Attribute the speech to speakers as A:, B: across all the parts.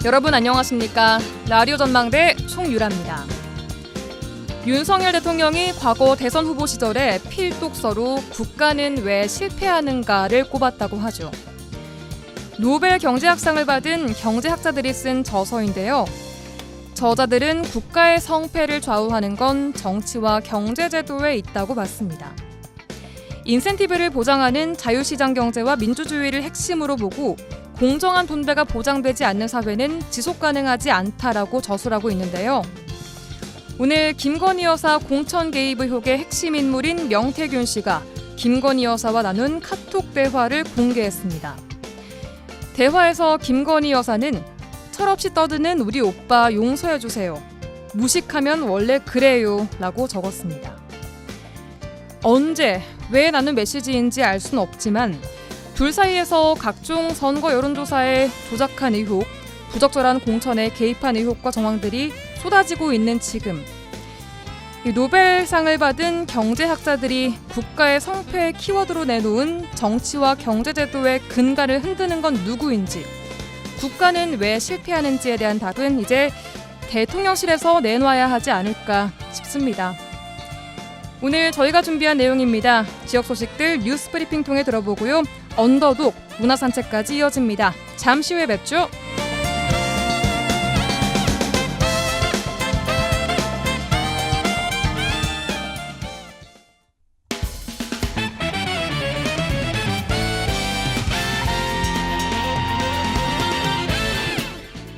A: 여러분 안녕하십니까? 라디오 전망대 송유라입니다. 윤석열 대통령이 과거 대선 후보 시절에 필독서로 국가는 왜 실패하는가를 꼽았다고 하죠. 노벨 경제학상을 받은 경제학자들이 쓴 저서인데요. 저자들은 국가의 성패를 좌우하는 건 정치와 경제제도에 있다고 봤습니다. 인센티브를 보장하는 자유시장 경제와 민주주의를 핵심으로 보고 공정한 분배가 보장되지 않는 사회는 지속 가능하지 않다라고 저술하고 있는데요. 오늘 김건희 여사 공천 개입 의혹의 핵심 인물인 명태균 씨가 김건희 여사와 나눈 카톡 대화를 공개했습니다. 대화에서 김건희 여사는 철없이 떠드는 우리 오빠 용서해주세요. 무식하면 원래 그래요 라고 적었습니다. 언제, 왜 나눈 메시지인지 알 수는 없지만 둘 사이에서 각종 선거 여론조사에 조작한 의혹, 부적절한 공천에 개입한 의혹과 정황들이 쏟아지고 있는 지금 노벨상을 받은 경제학자들이 국가의 성패의 키워드로 내놓은 정치와 경제제도의 근간을 흔드는 건 누구인지, 국가는 왜 실패하는지에 대한 답은 이제 대통령실에서 내놔야 하지 않을까 싶습니다. 오늘 저희가 준비한 내용입니다. 지역 소식들 뉴스 브리핑 통해 들어보고요. 언더독, 문화산책까지 이어집니다. 잠시 후에 뵙죠.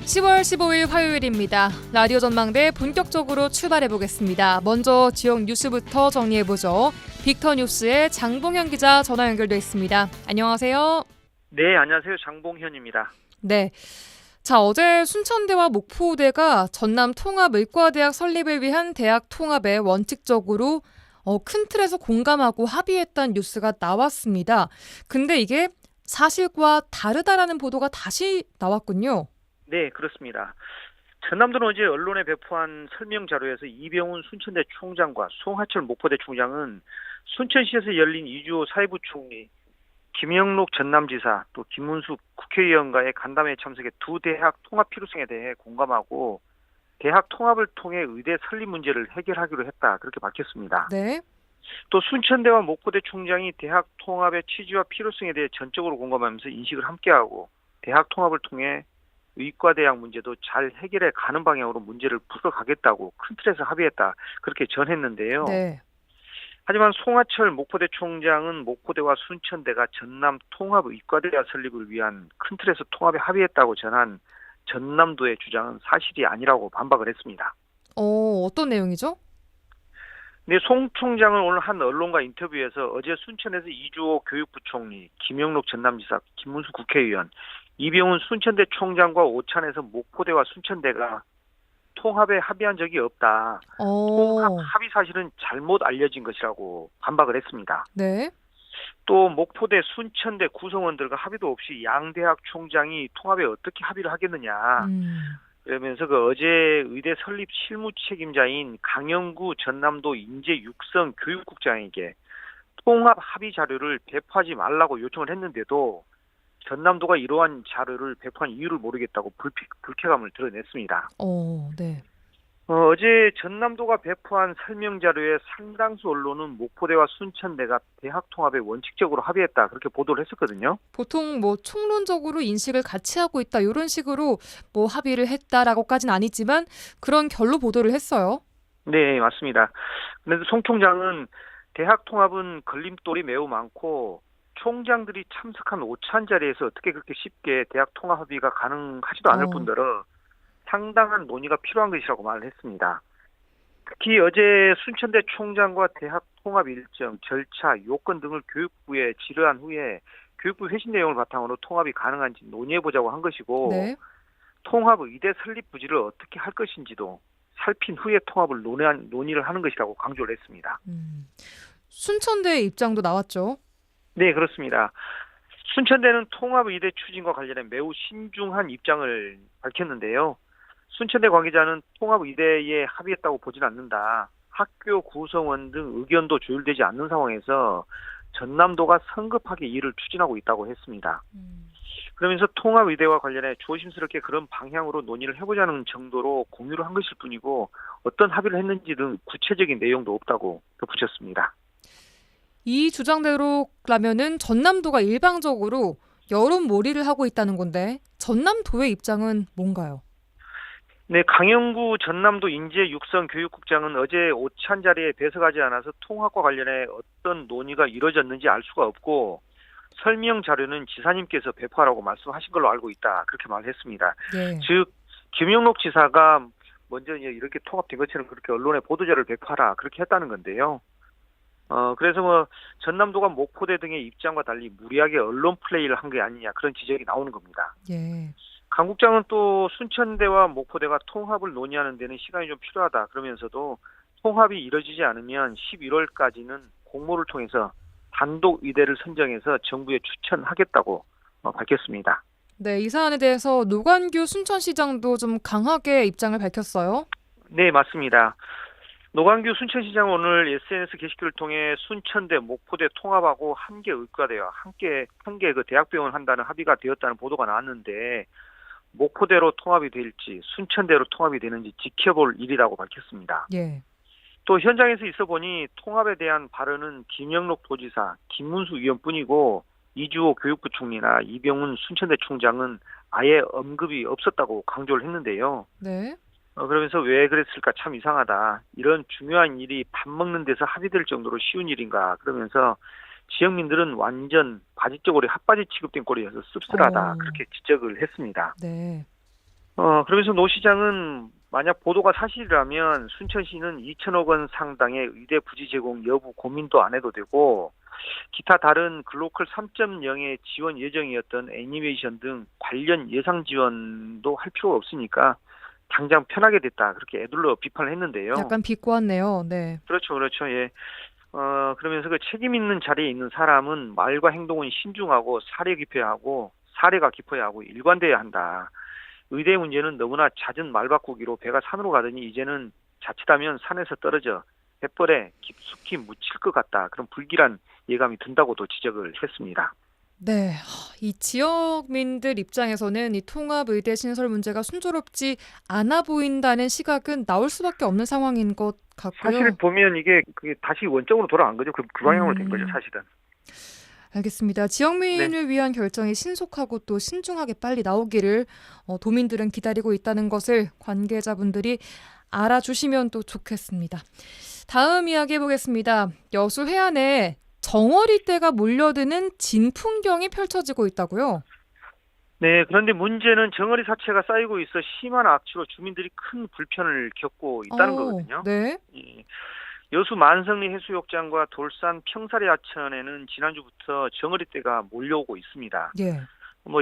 A: 10월 15일 화요일입니다. 라디오 전망대 본격적으로 출발해보겠습니다. 먼저 지역 뉴스부터 정리해보죠. 빅터 뉴스의 장봉현 기자 전화 연결돼 있습니다. 안녕하세요.
B: 네, 안녕하세요. 장봉현입니다.
A: 네. 자, 어제 순천대와 목포대가 전남 통합의과대학 설립을 위한 대학 통합에 원칙적으로 큰 틀에서 공감하고 합의했다는 뉴스가 나왔습니다. 근데 이게 사실과 다르다라는 보도가 다시 나왔군요.
B: 네, 그렇습니다. 전남도는 어제 언론에 배포한 설명 자료에서 이병훈 순천대 총장과 송하철 목포대 총장은 순천시에서 열린 이주호 사회부 총리, 김영록 전남지사, 또 김문수 국회의원과의 간담회에 참석해 두 대학 통합 필요성에 대해 공감하고 대학 통합을 통해 의대 설립 문제를 해결하기로 했다, 그렇게 밝혔습니다.
A: 네.
B: 또 순천대와 목포대 총장이 대학 통합의 취지와 필요성에 대해 전적으로 공감하면서 인식을 함께하고 대학 통합을 통해 의과대학 문제도 잘 해결해 가는 방향으로 문제를 풀어가겠다고 큰 틀에서 합의했다, 그렇게 전했는데요.
A: 네.
B: 하지만 송하철 목포대 총장은 목포대와 순천대가 전남 통합의과대학 설립을 위한 큰 틀에서 통합에 합의했다고 전한 전남도의 주장은 사실이 아니라고 반박을 했습니다.
A: 어떤 내용이죠?
B: 네, 송 총장은 오늘 한 언론과 인터뷰에서 어제 순천에서 이주호 교육부총리, 김영록 전남지사, 김문수 국회의원, 이병훈 순천대 총장과 오찬에서 목포대와 순천대가 통합에 합의한 적이 없다. 통합 합의 사실은 잘못 알려진 것이라고 반박을 했습니다.
A: 네.
B: 또 목포대, 순천대 구성원들과 합의도 없이 양 대학 총장이 통합에 어떻게 합의를 하겠느냐. 그러면서 그 어제 의대 설립 실무 책임자인 강영구 전남도 인재 육성 교육국장에게 통합 합의 자료를 배포하지 말라고 요청을 했는데도 전남도가 이러한 자료를 배포한 이유를 모르겠다고 불쾌감을 드러냈습니다.
A: 네.
B: 어제 전남도가 배포한 설명 자료에 상당수 언론은 목포대와 순천대가 대학 통합에 원칙적으로 합의했다, 그렇게 보도를 했었거든요.
A: 보통 총론적으로 인식을 같이 하고 있다 이런 식으로 합의를 했다라고까지는 아니지만 그런 결로 보도를 했어요.
B: 네, 맞습니다. 그런데 송 총장은 대학 통합은 걸림돌이 매우 많고 총장들이 참석한 오찬 자리에서 어떻게 그렇게 쉽게 대학 통합 합의가 가능하지도 않을 뿐더러 상당한 논의가 필요한 것이라고 말을 했습니다. 특히 어제 순천대 총장과 대학 통합 일정, 절차, 요건 등을 교육부에 질의한 후에 교육부 회신 내용을 바탕으로 통합이 가능한지 논의해보자고 한 것이고,
A: 네.
B: 통합 의대 설립 부지를 어떻게 할 것인지도 살핀 후에 통합을 논의를 하는 것이라고 강조를 했습니다.
A: 순천대의 입장도 나왔죠.
B: 네, 그렇습니다. 순천대는 통합의대 추진과 관련해 매우 신중한 입장을 밝혔는데요. 순천대 관계자는 통합의대에 합의했다고 보진 않는다. 학교 구성원 등 의견도 조율되지 않는 상황에서 전남도가 성급하게 이를 추진하고 있다고 했습니다. 그러면서 통합의대와 관련해 조심스럽게 그런 방향으로 논의를 해보자는 정도로 공유를 한 것일 뿐이고 어떤 합의를 했는지 등 구체적인 내용도 없다고 덧붙였습니다.
A: 이 주장대로라면은 전남도가 일방적으로 여론몰이를 하고 있다는 건데 전남도의 입장은 뭔가요?
B: 네, 강영구 전남도 인재육성교육국장은 어제 오찬 자리에 배석하지 않아서 통합과 관련해 어떤 논의가 이루어졌는지 알 수가 없고 설명 자료는 지사님께서 배포하라고 말씀하신 걸로 알고 있다. 그렇게 말했습니다.
A: 예.
B: 즉 김영록 지사가 먼저 이렇게 통합된 것처럼 그렇게 언론에 보도자를 배포하라 그렇게 했다는 건데요. 그래서 전남도가 목포대 등의 입장과 달리 무리하게 언론 플레이를 한 게 아니냐 그런 지적이 나오는 겁니다.
A: 예.
B: 강 국장은 또 순천대와 목포대가 통합을 논의하는 데는 시간이 좀 필요하다 그러면서도 통합이 이뤄지지 않으면 11월까지는 공모를 통해서 단독 의대를 선정해서 정부에 추천하겠다고 밝혔습니다.
A: 네, 이 사안에 대해서 노관규 순천시장도 좀 강하게 입장을 밝혔어요.
B: 네, 맞습니다. 노광규 순천시장은 오늘 SNS 게시글을 통해 순천대, 목포대 통합하고 함께 의과대와 함께 그 대학병원 한다는 합의가 되었다는 보도가 나왔는데 목포대로 통합이 될지 순천대로 통합이 되는지 지켜볼 일이라고 밝혔습니다.
A: 예.
B: 또 현장에서 있어 보니 통합에 대한 발언은 김영록 도지사, 김문수 의원뿐이고 이주호 교육부 총리나 이병훈 순천대 총장은 아예 언급이 없었다고 강조를 했는데요.
A: 네.
B: 그러면서 왜 그랬을까 참 이상하다. 이런 중요한 일이 밥 먹는 데서 합의될 정도로 쉬운 일인가. 그러면서 지역민들은 완전 바지저고리 핫바지 취급된 꼴이어서 씁쓸하다. 그렇게 지적을 했습니다.
A: 네.
B: 그러면서 노 시장은 만약 보도가 사실이라면 순천시는 2천억 원 상당의 의대 부지 제공 여부 고민도 안 해도 되고 기타 다른 글로컬 3.0의 지원 예정이었던 애니메이션 등 관련 예상 지원도 할 필요가 없으니까 당장 편하게 됐다. 그렇게 애둘러 비판을 했는데요.
A: 약간 비꼬았네요. 네.
B: 그렇죠. 예. 그러면서 그 책임 있는 자리에 있는 사람은 말과 행동은 신중하고 사례가 깊어야 하고 일관돼야 한다. 의대 문제는 너무나 잦은 말바꾸기로 배가 산으로 가더니 이제는 자칫하면 산에서 떨어져 갯벌에 깊숙이 묻힐 것 같다. 그런 불길한 예감이 든다고도 지적을 했습니다.
A: 네, 이 지역민들 입장에서는 이 통합의대 신설 문제가 순조롭지 않아 보인다는 시각은 나올 수밖에 없는 상황인 것 같고요.
B: 사실 보면 그게 다시 원점으로 돌아간 거죠. 그 방향으로 된 거죠, 사실은.
A: 알겠습니다. 지역민을 위한 결정이 신속하고 또 신중하게 빨리 나오기를 도민들은 기다리고 있다는 것을 관계자분들이 알아주시면 또 좋겠습니다. 다음 이야기 해보겠습니다. 여수 해안에 정어리떼가 몰려드는 진풍경이 펼쳐지고 있다고요?
B: 네, 그런데 문제는 정어리 사체가 쌓이고 있어 심한 악취로 주민들이 큰 불편을 겪고 있다는 거거든요.
A: 네.
B: 예. 여수 만성리 해수욕장과 돌산 평사리 하천에는 지난주부터 정어리떼가 몰려오고 있습니다.
A: 예.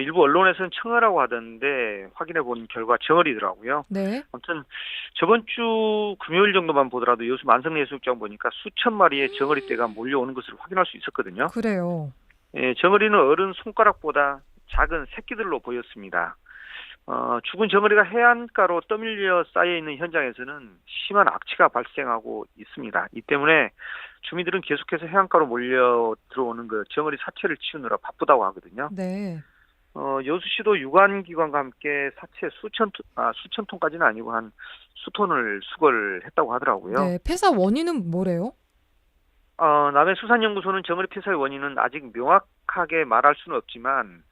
B: 일부 언론에서는 청어라고 하던데 확인해 본 결과 정어리더라고요.
A: 네.
B: 아무튼 저번 주 금요일 정도만 보더라도 여수 만성리 해수욕장 보니까 수천 마리의 정어리떼가 몰려오는 것을 확인할 수 있었거든요.
A: 그래요.
B: 예, 정어리는 어른 손가락보다 작은 새끼들로 보였습니다. 죽은 정어리가 해안가로 떠밀려 쌓여있는 현장에서는 심한 악취가 발생하고 있습니다. 이 때문에 주민들은 계속해서 해안가로 몰려 들어오는 그 정어리 사체를 치우느라 바쁘다고 하거든요.
A: 네.
B: 여수시도 유관기관과 함께 사체 수천 톤까지는 아니고 한 수톤을 수거를 했다고 하더라고요.
A: 네. 폐사 원인은 뭐래요?
B: 남해수산연구소는 정어리 폐사의 원인은 아직 명확하게 말할 수는 없지만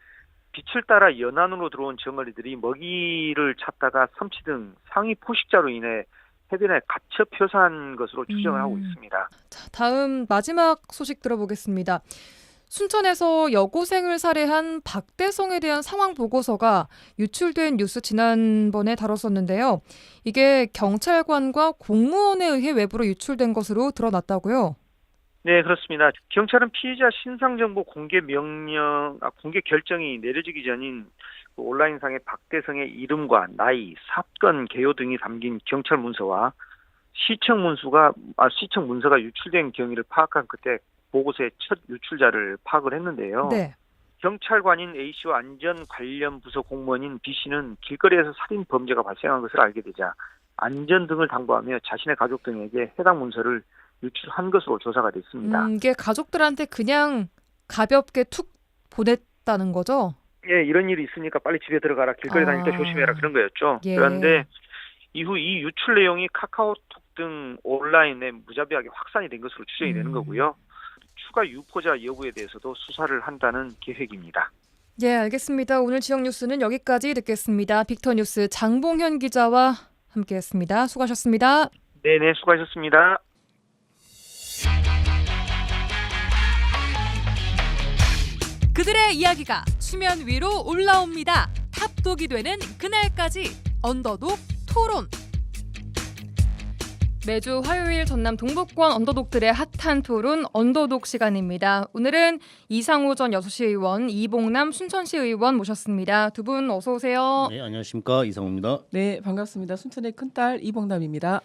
B: 빛을 따라 연안으로 들어온 정어리들이 먹이를 찾다가 삼치 등 상위 포식자로 인해 해변에 갇혀 표사한 것으로 추정을 하고 있습니다.
A: 자, 다음 마지막 소식 들어보겠습니다. 순천에서 여고생을 살해한 박대성에 대한 상황 보고서가 유출된 뉴스 지난번에 다뤘었는데요. 이게 경찰관과 공무원에 의해 외부로 유출된 것으로 드러났다고요?
B: 네, 그렇습니다. 경찰은 피의자 신상정보 공개 공개 결정이 내려지기 전인 온라인상의 박대성의 이름과 나이, 사건 개요 등이 담긴 경찰 문서와 시청 문서가 유출된 경위를 파악한 그때 보고서의 첫 유출자를 파악을 했는데요.
A: 네.
B: 경찰관인 A씨와 안전 관련 부서 공무원인 B씨는 길거리에서 살인 범죄가 발생한 것을 알게 되자 안전 등을 당부하며 자신의 가족 등에게 해당 문서를 유출한 것으로 조사가 됐습니다.
A: 이게 가족들한테 그냥 가볍게 툭 보냈다는 거죠?
B: 예, 이런 일이 있으니까 빨리 집에 들어가라, 길거리 다닐 때 조심해라, 그런 거였죠.
A: 예.
B: 그런데 이후 이 유출 내용이 카카오톡 등 온라인에 무자비하게 확산이 된 것으로 추정이 되는 거고요. 추가 유포자 여부에 대해서도 수사를 한다는 계획입니다.
A: 예, 알겠습니다. 오늘 지역 뉴스는 여기까지 듣겠습니다. 빅터뉴스 장봉현 기자와 함께했습니다. 수고하셨습니다.
B: 네네, 수고하셨습니다.
A: 그들의 이야기가 수면 위로 올라옵니다. 탑독이 되는 그날까지 언더독 토론. 매주 화요일 전남 동북권 언더독들의 핫한 토론 언더독 시간입니다. 오늘은 이상우 전 여수시 의원, 이봉남 순천시 의원 모셨습니다. 두 분 어서 오세요.
C: 네, 안녕하십니까, 이상우입니다.
D: 네, 반갑습니다. 순천의 큰딸 이봉남입니다.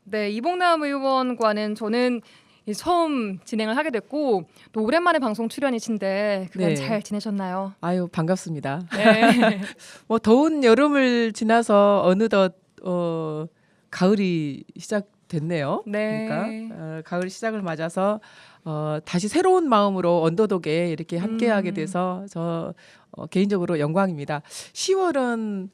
A: 네, 이봉남 의원과는 저는 처음 진행을 하게 됐고 또 오랜만에 방송 출연이신데 그간
D: 네.
A: 잘 지내셨나요?
D: 아유, 반갑습니다.
A: 네.
D: 뭐 더운 여름을 지나서 어느덧 가을이 시작됐네요.
A: 네.
D: 그러니까 가을 시작을 맞아서 다시 새로운 마음으로 언더독에 이렇게 함께하게 돼서 저 개인적으로 영광입니다. 10월은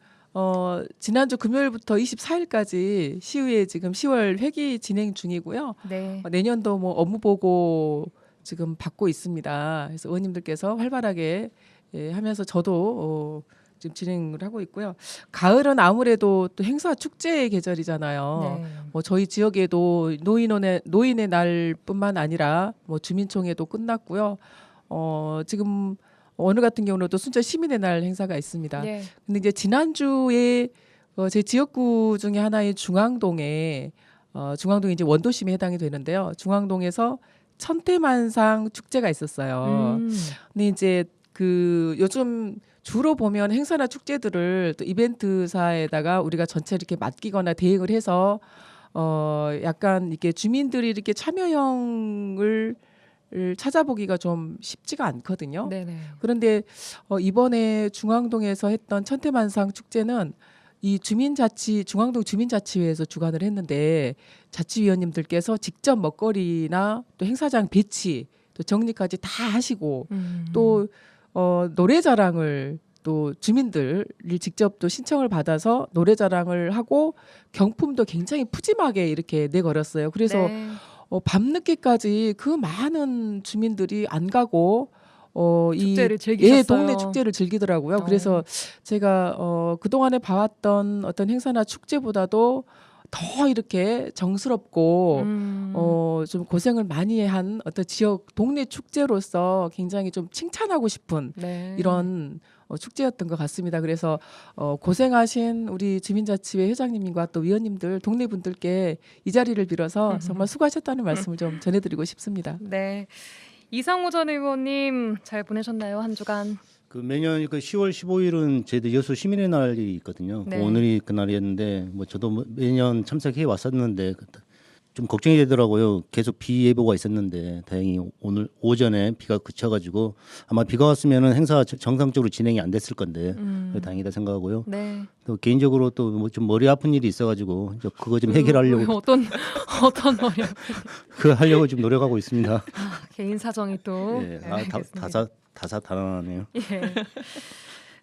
D: 지난주 금요일부터 24일까지 시의회 지금 10월 회기 진행 중이고요.
A: 네.
D: 내년도 뭐 업무 보고 지금 받고 있습니다. 그래서 의원님들께서 활발하게 하면서 저도 지금 진행을 하고 있고요. 가을은 아무래도 또 행사 축제의 계절이잖아요.
A: 네.
D: 뭐 저희 지역에도 노인의 날뿐만 아니라 뭐 주민총회도 끝났고요. 지금 오늘 같은 경우는 순천 시민의 날 행사가 있습니다.
A: 네.
D: 근데 이제 지난주에 제 지역구 중에 하나인 중앙동에 중앙동이 이제 원도심에 해당이 되는데요. 중앙동에서 천태만상 축제가 있었어요. 근데 이제 그 요즘 주로 보면 행사나 축제들을 또 이벤트사에다가 우리가 전체 이렇게 맡기거나 대행을 해서 약간 이렇게 주민들이 이렇게 참여형을 찾아보기가 좀 쉽지가 않거든요.
A: 네네.
D: 그런데 이번에 중앙동에서 했던 천태만상 축제는 이 중앙동 주민자치회에서 주관을 했는데 자치위원님들께서 직접 먹거리나 또 행사장 배치 또 정리까지 다 하시고 또 노래자랑을 또 주민들이 직접 또 신청을 받아서 노래자랑을 하고 경품도 굉장히 푸짐하게 이렇게 내걸었어요. 그래서
A: 네.
D: 밤늦게까지 그 많은 주민들이 안 가고
A: 축제를 즐기셨어요.
D: 동네 축제를 즐기더라고요. 그래서 제가 그동안에 봐왔던 어떤 행사나 축제보다도 더 이렇게 정스럽고 좀 고생을 많이 한 어떤 지역 동네 축제로서 굉장히 좀 칭찬하고 싶은
A: 네.
D: 이런 축제였던 것 같습니다. 그래서 고생하신 우리 주민자치회 회장님과 또 위원님들 동네 분들께 이 자리를 빌어서 정말 수고하셨다는 말씀을 좀 전해드리고 싶습니다.
A: 네. 이상우 전 의원님 잘 보내셨나요? 한 주간?
C: 그 매년 그 10월 15일은 저희들 여수 시민의 날이 있거든요.
A: 네.
C: 오늘이 그날이었는데 뭐 저도 매년 참석해 왔었는데 좀 걱정이 되더라고요. 계속 비 예보가 있었는데 다행히 오늘 오전에 비가 그쳐가지고 아마 비가 왔으면은 행사 정상적으로 진행이 안 됐을 건데 다행이다 생각하고요.
A: 네.
C: 또 개인적으로 또 뭐 좀 머리 아픈 일이 있어가지고 이제 그거 좀 해결하려고
A: 어떤 머리?
C: 그거 하려고 좀 노력하고 있습니다.
A: 개인 사정이 또.
C: 예,
A: 네, 알겠습니다.
C: 다사다난하네요.
A: 예.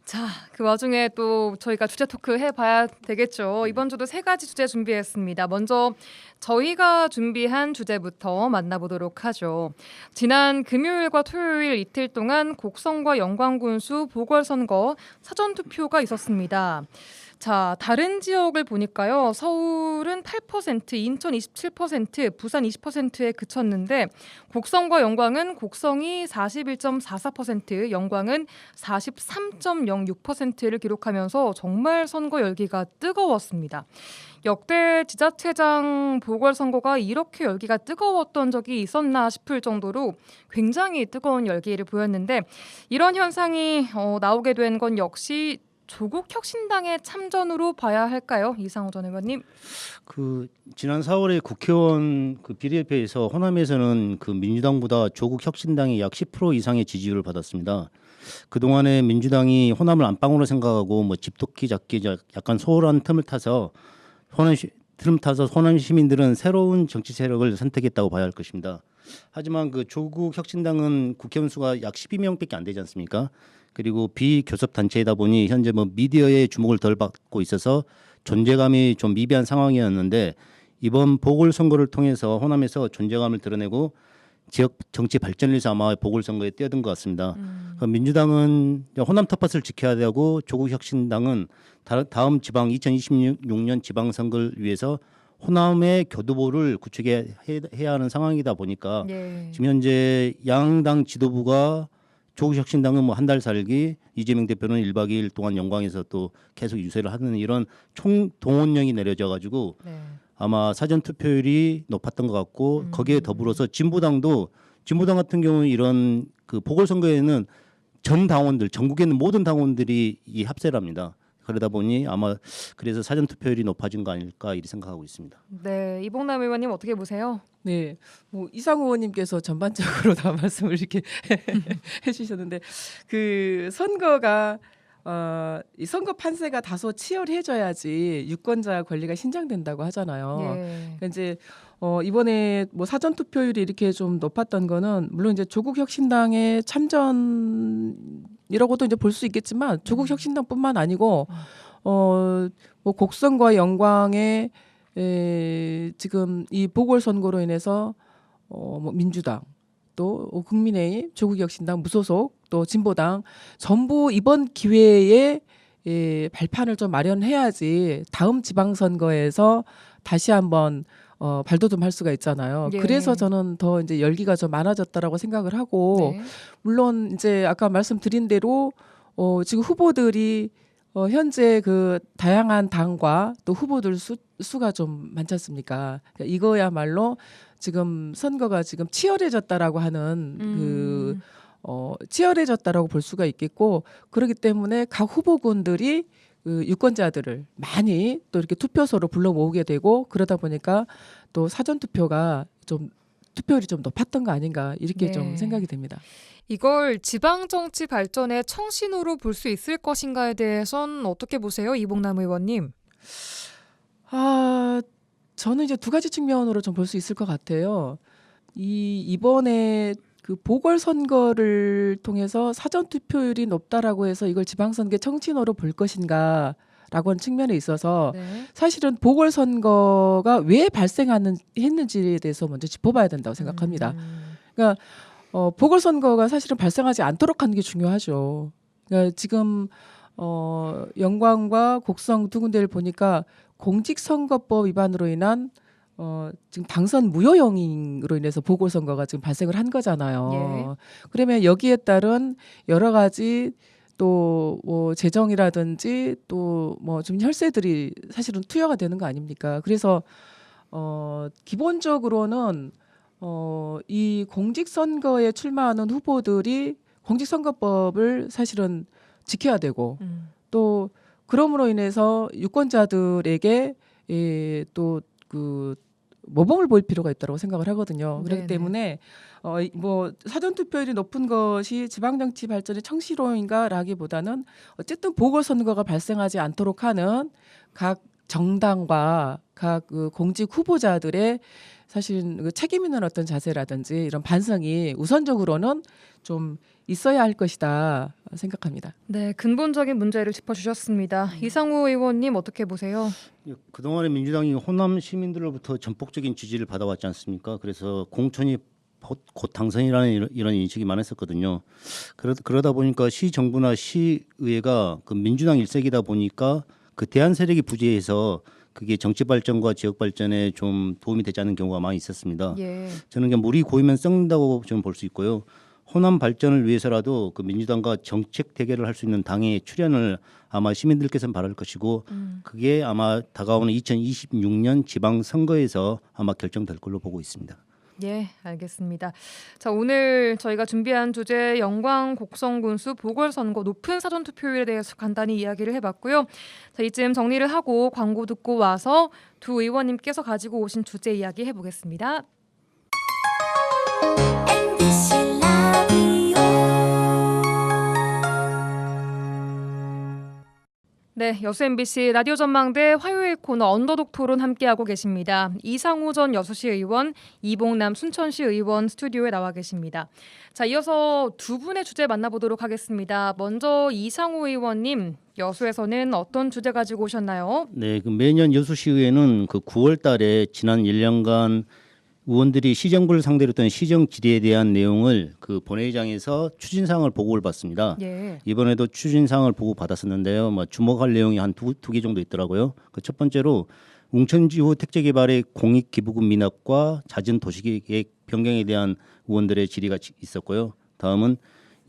A: 자, 그 와중에 또 저희가 주제 토크 해봐야 되겠죠. 이번 주도 3가지 주제 준비했습니다. 먼저 저희가 준비한 주제부터 만나보도록 하죠. 지난 금요일과 토요일 이틀 동안 곡성과 영광군수 보궐선거 사전투표가 있었습니다. 자, 다른 지역을 보니까요. 서울은 8%, 인천 27%, 부산 20%에 그쳤는데 곡성과 영광은 곡성이 41.44%, 영광은 43.06%를 기록하면서 정말 선거 열기가 뜨거웠습니다. 역대 지자체장 보궐선거가 이렇게 열기가 뜨거웠던 적이 있었나 싶을 정도로 굉장히 뜨거운 열기를 보였는데 이런 현상이 나오게 된 건 역시 조국 혁신당의 참전으로 봐야 할까요? 이상우 전 의원님.
C: 그 지난 4월에 국회의원 그 비례대표에서 호남에서는 그 민주당보다 조국 혁신당이 약 10% 이상의 지지율을 받았습니다. 그 동안에 민주당이 호남을 안방으로 생각하고 뭐 집토끼 잡기 약간 소홀한 틈을 타서 호남 시민들은 새로운 정치 세력을 선택했다고 봐야 할 것입니다. 하지만 그 조국 혁신당은 국회의원 수가 약 12명밖에 안 되지 않습니까? 그리고 비교섭 단체이다 보니 현재 뭐 미디어의 주목을 덜 받고 있어서 존재감이 좀 미비한 상황이었는데 이번 보궐선거를 통해서 호남에서 존재감을 드러내고 지역 정치 발전을 위해서 아마 보궐선거에 뛰어든 것 같습니다. 민주당은 호남 텃밭을 지켜야 되고 조국 혁신당은 다음 지방 2026년 지방선거를 위해서 호남의 교두보를 구축해야 하는 상황이다 보니까
A: 예.
C: 지금 현재 양당 지도부가 조국 혁신당은 뭐 한 달 살기, 이재명 대표는 1박 2일 동안 영광에서 또 계속 유세를 하는 이런 총동원령이 내려져 가지고
A: 네.
C: 아마 사전 투표율이 높았던 것 같고 거기에 더불어서 진보당 같은 경우는 이런 그 보궐선거에는 전 당원들 전국에 있는 모든 당원들이 이 합세를 합니다. 그러다 보니 아마 그래서 사전 투표율이 높아진 거 아닐까 이렇게 생각하고 있습니다.
A: 네, 이봉남 의원님 어떻게 보세요?
D: 네, 뭐 이상우 의원님께서 전반적으로 다 말씀을 이렇게 해주셨는데 그 선거가 이 선거 판세가 다소 치열해져야지 유권자 권리가 신장된다고 하잖아요.
A: 예.
D: 그러니까 이제 이번에 뭐 사전 투표율이 이렇게 좀 높았던 거는 물론 이제 조국 혁신당의 참전이라고도 이제 볼 수 있겠지만 조국 혁신당뿐만 아니고 뭐 곡선과 영광의 지금 이 보궐선거로 인해서 뭐 민주당 또 국민의힘, 조국혁신당, 무소속 또 진보당 전부 이번 기회에 발판을 좀 마련해야지 다음 지방선거에서 다시 한번 발돋움할 수가 있잖아요.
A: 예.
D: 그래서 저는 더 이제 열기가 좀 많아졌다라고 생각을 하고
A: 네.
D: 물론 이제 아까 말씀드린 대로 지금 후보들이 현재 그 다양한 당과 또 후보들 수가 좀 많지 않습니까? 그러니까 이거야말로 지금 선거가 지금 치열해졌다라고 하는 치열해졌다라고 볼 수가 있겠고 그렇기 때문에 각 후보군들이 그 유권자들을 많이 또 이렇게 투표소로 불러 모으게 되고 그러다 보니까 또 사전 투표가 좀 투표율이 좀 높았던 거 아닌가 이렇게
A: 네.
D: 좀 생각이 됩니다.
A: 이걸 지방 정치 발전의 청신호로 볼 수 있을 것인가에 대해선 어떻게 보세요, 이봉남 의원님?
D: 저는 이제 두 가지 측면으로 좀 볼 수 있을 것 같아요. 이번에 그 보궐선거를 통해서 사전 투표율이 높다라고 해서 이걸 지방선거 청신호로 볼 것인가라고 하는 측면에 있어서
A: 네.
D: 사실은 보궐선거가 왜 발생했는지에 대해서 먼저 짚어봐야 된다고 생각합니다. 그러니까 보궐선거가 사실은 발생하지 않도록 하는 게 중요하죠. 그러니까 지금 영광과 곡성 두 군데를 보니까 공직선거법 위반으로 인한 지금 당선 무효형으로 인해서 보궐선거가 지금 발생을 한 거잖아요.
A: 예.
D: 그러면 여기에 따른 여러 가지 또 뭐 재정이라든지 또 뭐 좀 혈세들이 사실은 투여가 되는 거 아닙니까? 그래서 기본적으로는 이 공직선거에 출마하는 후보들이 공직선거법을 사실은 지켜야 되고 또 그럼으로 인해서 유권자들에게 또 그 모범을 보일 필요가 있다고 생각을 하거든요. 그렇기
A: 네네.
D: 때문에 뭐 사전 투표율이 높은 것이 지방 정치 발전의 청시로인가라기보다는 어쨌든 보궐선거가 발생하지 않도록 하는 각 정당과 각 그 공직 후보자들의 사실 그 책임 있는 어떤 자세라든지 이런 반성이 우선적으로는 좀 있어야 할 것이다 생각합니다.
A: 네, 근본적인 문제를 짚어주셨습니다. 이상우 의원님 어떻게 보세요?
C: 그동안에 민주당이 호남 시민들로부터 전폭적인 지지를 받아왔지 않습니까? 그래서 공천이 곧 당선이라는 이런 인식이 많았었거든요. 그러다 보니까 시정부나 시의회가 그 민주당 일색이다 보니까 그 대한 세력이 부재해서 그게 정치 발전과 지역 발전에 좀 도움이 되지 않는 경우가 많이 있었습니다.
A: 예.
C: 저는 그냥 물이 고이면 썩는다고 좀 볼 수 있고요. 호남 발전을 위해서라도 그 민주당과 정책 대결을 할 수 있는 당의 출연을 아마 시민들께서는 바랄 것이고 그게 아마 다가오는 2026년 지방선거에서 아마 결정될 걸로 보고 있습니다.
A: 예, 알겠습니다. 자, 오늘 저희가 준비한 주제 영광 곡성군수 보궐선거 높은 사전투표율에 대해서 간단히 이야기를 해봤고요. 자, 이쯤 정리를 하고 광고 듣고 와서 두 의원님께서 가지고 오신 주제 이야기 해보겠습니다. 네, 여수 MBC 라디오 전망대 화요일 코너 언더독 토론 함께하고 계십니다. 이상우 전 여수시 의원, 이봉남 순천시 의원 스튜디오에 나와 계십니다. 자, 이어서 두 분의 주제 만나보도록 하겠습니다. 먼저 이상우 의원님, 여수에서는 어떤 주제 가지고 오셨나요?
C: 네, 그 매년 여수시의회는 그 9월달에 지난 1년간 의원들이 시정부를 상대로 했던 시정 질의에 대한 내용을 그 본회의장에서 추진사항을 보고를 받습니다.
A: 예.
C: 이번에도 추진사항을 보고 받았었는데요. 뭐 주목할 내용이 한 두 개 정도 있더라고요. 그 첫 번째로 웅천지구 택지개발의 공익기부금 미납과 잦은 도시계획 변경에 대한 의원들의 질의가 있었고요. 다음은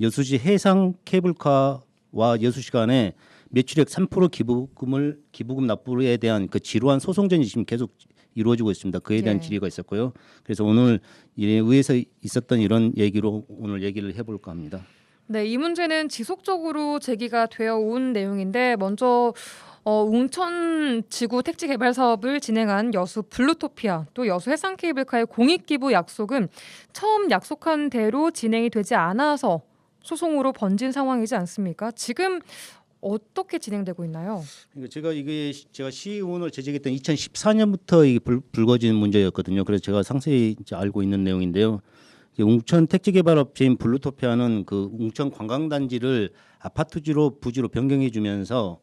C: 여수시 해상 케이블카와 여수시 간의 매출액 3% 기부금 납부에 대한 그 지루한 소송전이 지금 계속 이루어지고 있습니다. 그에 대한 질의가 있었고요. 그래서 오늘 의회에서 있었던 이런 얘기로 오늘 얘기를 해볼까 합니다.
A: 네, 이 문제는 지속적으로 제기가 되어 온 내용인데 먼저 웅천 지구 택지 개발 사업을 진행한 여수 블루토피아 또 여수 해상 케이블카의 공익 기부 약속은 처음 약속한 대로 진행이 되지 않아서 소송으로 번진 상황이지 않습니까? 지금 어떻게 진행되고 있나요?
C: 제가 시의원을 재직했던 2014년부터 이게 불거진 문제였거든요. 그래서 제가 상세히 이제 알고 있는 내용인데요. 웅천 택지개발업체인 블루토피아는 그 웅천 관광단지를 아파트지로 부지로 변경해주면서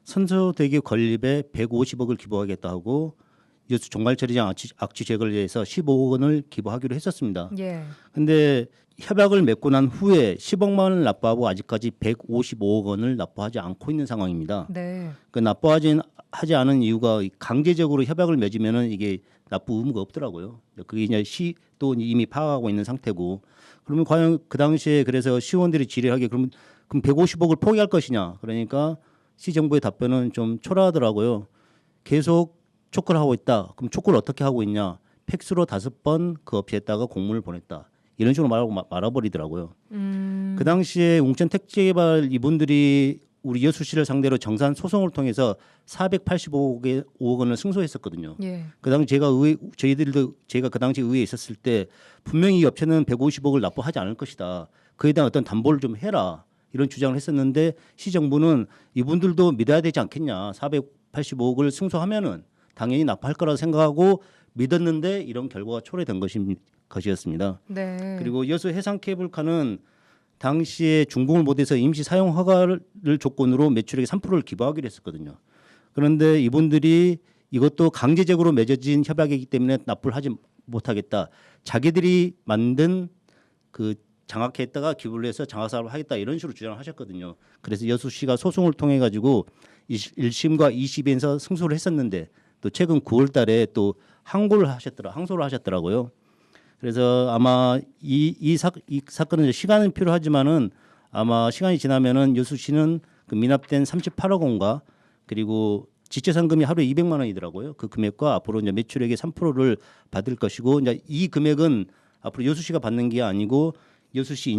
C: 선소대교 건립에 150억을 기부하겠다 하고 여수 종말처리장 악취 제거를 위해서 15억 원을 기부하기로 했었습니다.
A: 예.
C: 근데 협약을 맺고 난 후에 10억만 원을 납부하고 아직까지 155억 원을 납부하지 않고 있는 상황입니다.
A: 네.
C: 그 하지 않은 이유가 강제적으로 협약을 맺으면은 이게 납부 의무가 없더라고요. 그게 이제 시도 이미 파악하고 있는 상태고. 그러면 과연 그 당시에 그래서 시의원들이 질의하게 그럼 150억을 포기할 것이냐? 그러니까 시정부의 답변은 좀 초라하더라고요. 계속 촉구를 하고 있다. 그럼 촉구를 어떻게 하고 있냐? 팩스로 5번 그 업체에다가 공문을 보냈다. 이런 식으로 말아버리더라고요. 그 당시에 웅천 택지개발 이분들이 우리 여수시를 상대로 정산 소송을 통해서 485억 원을 승소했었거든요.
A: 예.
C: 그 당시 제가 그 당시 의회에 있었을 때 분명히 이 업체는 150억을 납부하지 않을 것이다. 그에 대한 어떤 담보를 좀 해라. 이런 주장을 했었는데 시정부는 이분들도 믿어야 되지 않겠냐. 485억을 승소하면은 당연히 납부할 거라고 생각하고 믿었는데 이런 결과가 초래된 것이었습니다.
A: 네.
C: 그리고 여수 해상 케이블카는 당시에 준공을 못해서 임시 사용 허가를 조건으로 매출액의 3%를 기부하기로 했었거든요. 그런데 이분들이 이것도 강제적으로 맺어진 협약이기 때문에 납부를 하지 못하겠다. 자기들이 만든 그 장학회에다가 기부를 해서 장학 사업을 하겠다 이런 식으로 주장을 하셨거든요. 그래서 여수시가 소송을 통해 가지고 1심과 2심에서 승소를 했었는데 또 최근 9월달에 또 항소를 하셨더라고요. 그래서 아마 이 사건은 시간은 필요하지만은 아마 시간이 지나면은 여수시는 그 미납된 38억 원과 그리고 지체상금이 하루에 200만 원이더라고요. 그 금액과 앞으로 이제 매출액의 3%를 받을 것이고 이제 이 금액은 앞으로 여수시가 받는 게 아니고 여수시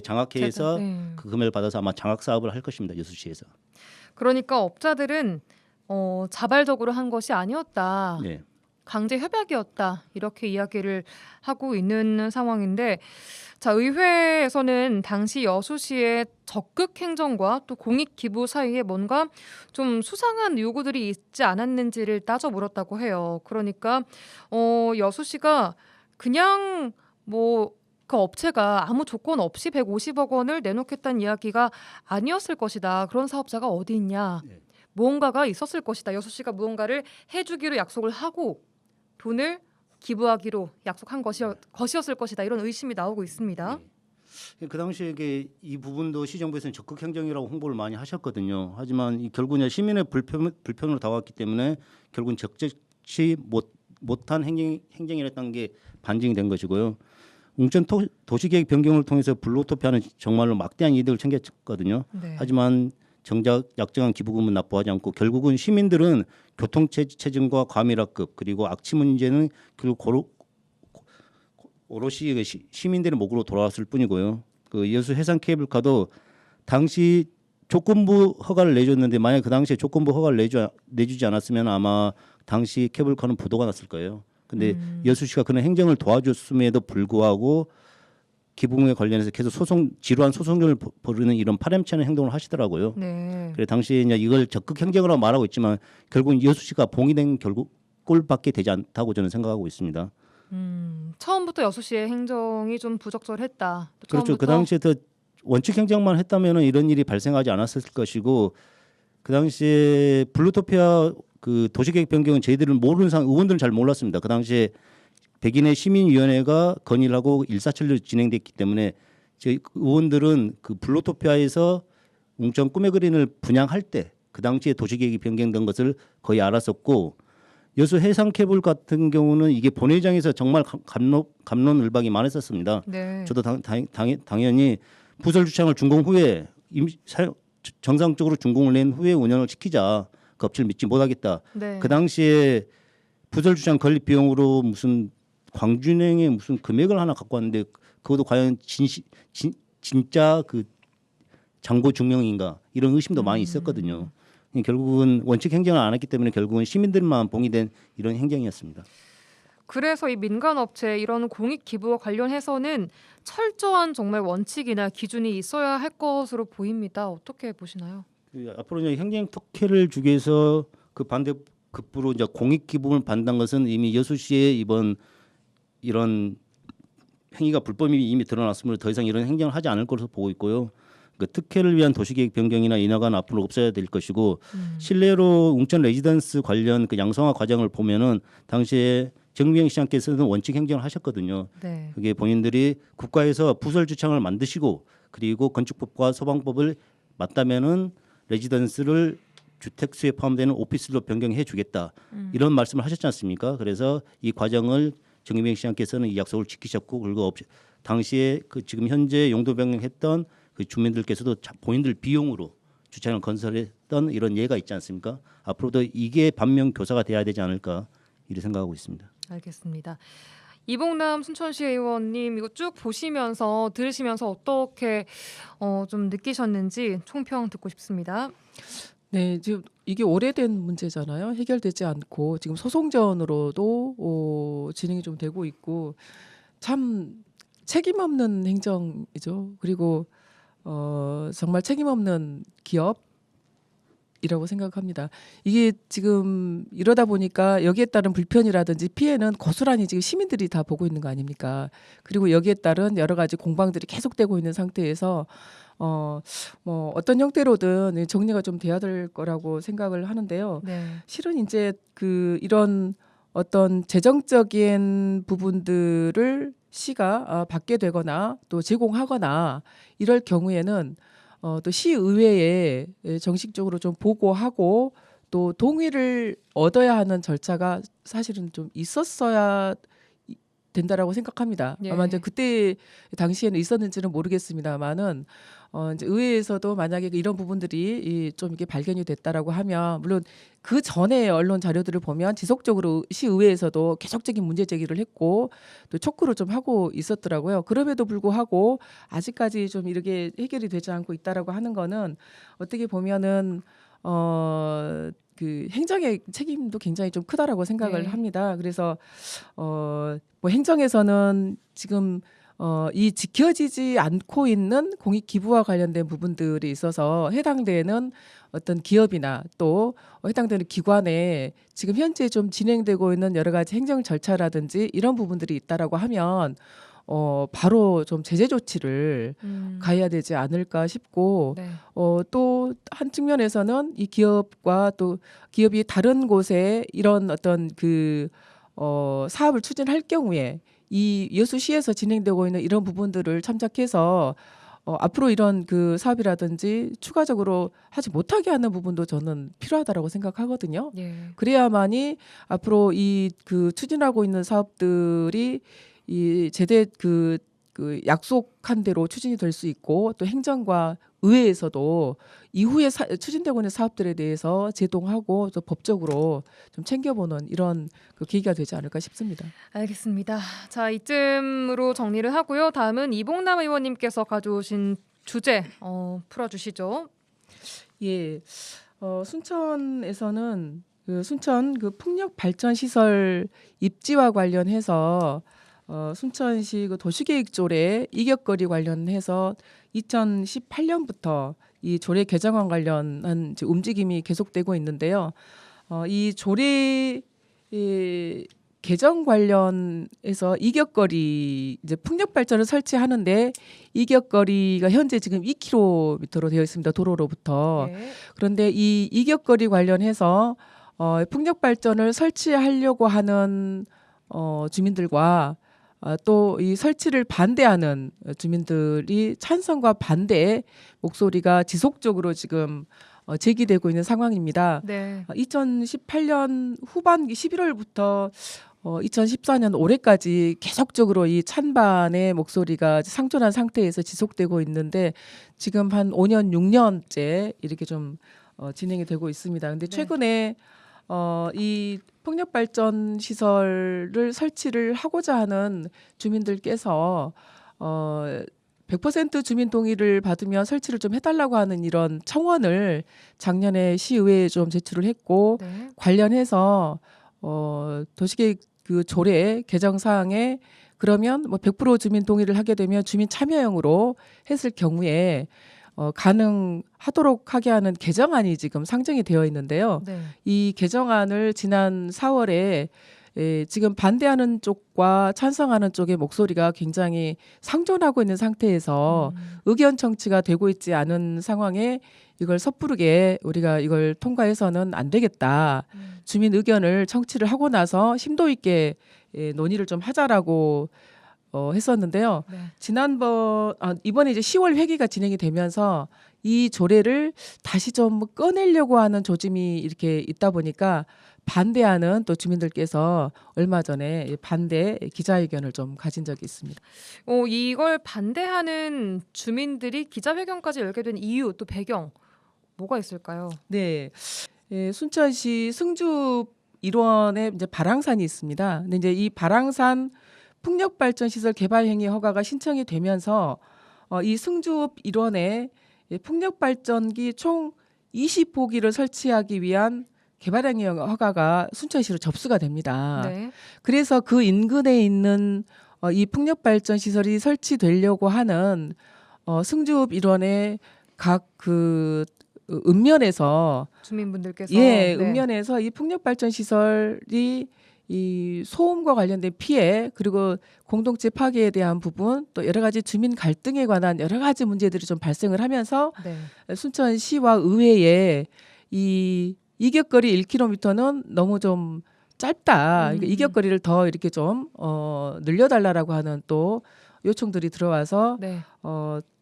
C: 장학회에서 그 금액을 받아서 아마 장학 사업을 할 것입니다. 여수시에서.
A: 그러니까 업자들은 자발적으로 한 것이 아니었다.
C: 네.
A: 강제 협약이었다. 이렇게 이야기를 하고 있는 상황인데 자, 의회에서는 당시 여수시의 적극 행정과 또 공익 기부 사이에 뭔가 좀 수상한 요구들이 있지 않았는지를 따져 물었다고 해요. 그러니까 여수시가 그냥 그 업체가 아무 조건 없이 150억 원을 내놓겠다는 이야기가 아니었을 것이다. 그런 사업자가 어디 있냐.
C: 네.
A: 무언가가 있었을 것이다. 여수시가 무언가를 해주기로 약속을 하고 돈을 기부하기로 약속한 것이었을 것이다. 이런 의심이 나오고 있습니다.
C: 네. 그 당시에 이 부분도 시정부에서는 적극 행정이라고 홍보를 많이 하셨거든요. 하지만 결국은 시민의 불편으로 다가왔기 때문에 결국은 적절치 못한 행정이랬던 게 반증이 된 것이고요. 웅천 도시계획 변경을 통해서 블루토피아는 정말로 막대한 이득을 챙겼거든요.
A: 네.
C: 하지만 정작 약정한 기부금은 납부하지 않고 결국은 시민들은 교통체증과 과밀화급 그리고 악취 문제는 결국 오롯이 시민들의 목으로 돌아왔을 뿐이고요. 그 여수 해상 케이블카도 당시 조건부 허가를 내줬는데 만약 그 당시에 조건부 허가를 내주지 않았으면 아마 당시 케이블카는 부도가 났을 거예요. 근데 여수시가 그런 행정을 도와줬음에도 불구하고 150억 원을 납부하지 않고 있는 상황입니다. 그래서 시민들의 불편을 좀 덜 할 수 있었던 것 같습니다. 그 당시에 기부금에 관련해서 계속 지루한 소송을 벌이는 이런 파렴치한 행동을 하시더라고요.
A: 네.
C: 그래 당시에 이제 이걸 적극 행정이라고 말하고 있지만 결국은 여수 씨가 봉인된 결국 꼴밖에 되지 않다고 저는 생각하고 있습니다.
A: 처음부터 여수 씨의 행정이 좀 부적절했다. 또
C: 그렇죠. 그
A: 처음부터-
C: 당시에 더 원칙 행정만 했다면은 이런 일이 발생하지 않았을 것이고 그 당시에 블루토피아 그 도시계획 변경은 저희들은 모르는 상황 의원들은 잘 몰랐습니다. 그 당시에 백인의 시민위원회가 건의를 하고 일사천리로 진행됐기 때문에 저희 의원들은 그 블루토피아에서 웅천 꿈의 그린을 분양할 때 그 당시에 도시계획이 변경된 것을 거의 알았었고 여수 해상케이블 같은 경우는 이게 본회의장에서 정말 갑론을박이 많았었습니다.
A: 네.
C: 저도 당연히 부설 주차장을 준공 후에 정상적으로 준공을 낸 후에 운영을 시키자. 그 업체를 믿지 못하겠다.
A: 네.
C: 그 당시에 부설 주차장 건립 비용으로 무슨 광준행의 무슨 금액을 하나 갖고 왔는데 그것도 과연 진짜 그 장고 증명인가 이런 의심도 많이 있었거든요. 결국은 원칙 행정을 안 했기 때문에 결국은 시민들만 봉인된 이런 행정이었습니다.
A: 그래서 이 민간 업체 이런 공익 기부와 관련해서는 철저한 정말 원칙이나 기준이 있어야 할 것으로 보입니다. 어떻게 보시나요?
C: 앞으로 이제 행정 특혜를 주기 위해서 그 반대급부로 이제 공익 기부를 받는 것은 이미 여수시의 이번 이런 행위가 불법이 이미 드러났으므로 더 이상 이런 행정을 하지 않을 것으로 보고 있고요. 그 특혜를 위한 도시계획 변경이나 인허가는 앞으로 없어야 될 것이고 실내로 웅천 레지던스 관련 그 양성화 과정을 보면은 당시에 정미영 시장께서는 원칙 행정을 하셨거든요.
A: 네.
C: 그게 본인들이 국가에서 부설 주창을 만드시고 그리고 건축법과 소방법을 맞다면은 레지던스를 주택수에 포함되는 오피스로 변경해 주겠다. 이런 말씀을 하셨지 않습니까? 그래서 이 과정을 정미영 시장께서는 이 약속을 지키셨고 그리고 당시에 그 지금 현재 용도 변경했던 그 주민들께서도 본인들 비용으로 주차장을 건설했던 이런 예가 있지 않습니까? 앞으로도 이게 반면 교사가 돼야 되지 않을까 이렇게 생각하고 있습니다.
A: 알겠습니다. 이봉남 순천시 의원님 이거 쭉 보시면서 들으시면서 어떻게 좀 느끼셨는지 총평 듣고 싶습니다.
D: 네, 지금 이게 오래된 문제잖아요. 해결되지 않고 지금 소송전으로도 진행이 좀 되고 있고 참 책임 없는 행정이죠. 그리고 정말 책임 없는 기업이라고 생각합니다. 이게 지금 이러다 보니까 여기에 따른 불편이라든지 피해는 고스란히 지금 시민들이 다 보고 있는 거 아닙니까? 그리고 여기에 따른 여러 가지 공방들이 계속되고 있는 상태에서 뭐 어떤 형태로든 정리가 좀 돼야 될 거라고 생각을 하는데요.
A: 네.
D: 실은 이제 그 이런 어떤 재정적인 부분들을 시가 받게 되거나 또 제공하거나 이럴 경우에는 또 시의회에 정식적으로 좀 보고하고 또 동의를 얻어야 하는 절차가 사실은 좀 있었어야 된다라고 생각합니다.
A: 예.
D: 아마 이제 그때 당시에는 있었는지는 모르겠습니다만은 이제 의회에서도 만약에 이런 부분들이 좀 이게 발견이 됐다라고 하면 물론 그 전에 언론 자료들을 보면 지속적으로 시의회에서도 계속적인 문제 제기를 했고 또 촉구를 좀 하고 있었더라고요. 그럼에도 불구하고 아직까지 좀 이렇게 해결이 되지 않고 있다라고 하는 거는 어떻게 보면은 그 행정의 책임도 굉장히 좀 크다라고 생각을
A: 네.
D: 합니다. 그래서 뭐 행정에서는 지금 이 지켜지지 않고 있는 공익 기부와 관련된 부분들이 있어서 해당되는 어떤 기업이나 또 해당되는 기관에 지금 현재 좀 진행되고 있는 여러 가지 행정 절차라든지 이런 부분들이 있다라고 하면 바로 좀 제재 조치를 가해야 되지 않을까 싶고
A: 네.
D: 또 한 측면에서는 이 기업과 또 기업이 다른 곳에 이런 어떤 그 사업을 추진할 경우에 이 여수시에서 진행되고 있는 이런 부분들을 참작해서 앞으로 이런 그 사업이라든지 추가적으로 하지 못하게 하는 부분도 저는 필요하다라고 생각하거든요.
A: 예.
D: 그래야만이 앞으로 이 그 추진하고 있는 사업들이 이 제대 그 약속한 대로 추진이 될 수 있고 또 행정과 의회에서도 이후에 추진되고 있는 사업들에 대해서 제동하고 또 법적으로 좀 챙겨보는 이런 그 계기가 되지 않을까 싶습니다.
A: 알겠습니다. 자, 이쯤으로 정리를 하고요. 다음은 이봉남 의원님께서 가져오신 주제 풀어주시죠.
D: 예, 순천에서는 그 순천 그 풍력 발전 시설 입지와 관련해서 순천시 그 도시계획조례 이격거리 관련해서 2018년부터 이 조례 개정안 관련한 이제 움직임이 계속되고 있는데요. 이 조례 개정 관련해서 이격거리 이제 풍력 발전을 설치하는데 이격거리가 현재 지금 2km로 되어 있습니다. 도로로부터.
A: 네.
D: 그런데 이 이격거리 관련해서 풍력 발전을 설치하려고 하는 주민들과 또 이 설치를 반대하는 주민들이 찬성과 반대 목소리가 지속적으로 지금 제기되고 있는 상황입니다.
A: 네.
D: 2018년 후반기 11월부터 2014년 올해까지 계속적으로 이 찬반의 목소리가 상존한 상태에서 지속되고 있는데 지금 한 5년, 6년째 이렇게 좀 진행이 되고 있습니다. 근데
A: 네.
D: 최근에 이 풍력 발전 시설을 설치를 하고자 하는 주민들께서 100% 주민 동의를 받으면 설치를 좀 해달라고 하는 이런 청원을 작년에 시의회에 좀 제출을 했고
A: 네.
D: 관련해서 도시계획 그 조례 개정 사항에 그러면 뭐 100% 주민 동의를 하게 되면 주민 참여형으로 했을 경우에 가능하도록 하게 하는 개정안이 지금 상정이 되어 있는데요.
A: 네.
D: 이 개정안을 지난 4월에 지금 반대하는 쪽과 찬성하는 쪽의 목소리가 굉장히 상존하고 있는 상태에서 의견 청취가 되고 있지 않은 상황에 이걸 섣부르게 우리가 이걸 통과해서는 안 되겠다. 주민 의견을 청취를 하고 나서 심도 있게 논의를 좀 하자라고 했었는데요.
A: 네.
D: 이번에 이제 10월 회기가 진행이 되면서 이 조례를 다시 좀 꺼내려고 하는 조짐이 이렇게 있다 보니까 반대하는 또 주민들께서 얼마 전에 반대 기자회견을 좀 가진 적이 있습니다.
A: 이걸 반대하는 주민들이 기자회견까지 열게 된 이유 또 배경 뭐가 있을까요?
D: 네, 순천시 승주 일원에 이제 발왕산이 있습니다. 근데 이제 이 발왕산 풍력발전시설 개발행위 허가가 신청이 되면서 이 승주 일원에 풍력발전기 총 20호기를 설치하기 위한 개발행위 허가가 순천시로 접수가 됩니다.
A: 네.
D: 그래서 그 인근에 있는 이 풍력발전 시설이 설치되려고 하는 승주읍 일원의 각 그 읍면에서
A: 주민분들께서
D: 예,
A: 네.
D: 읍면에서 이 풍력발전 시설이 이 소음과 관련된 피해 그리고 공동체 파괴에 대한 부분 또 여러 가지 주민 갈등에 관한 여러 가지 문제들이 좀 발생을 하면서
A: 네.
D: 순천시와 의회에 이 이격거리 1km는 너무 좀 짧다. 그러니까 이격거리를 더 이렇게 좀 늘려달라고 하는 또 요청들이 들어와서
A: 네.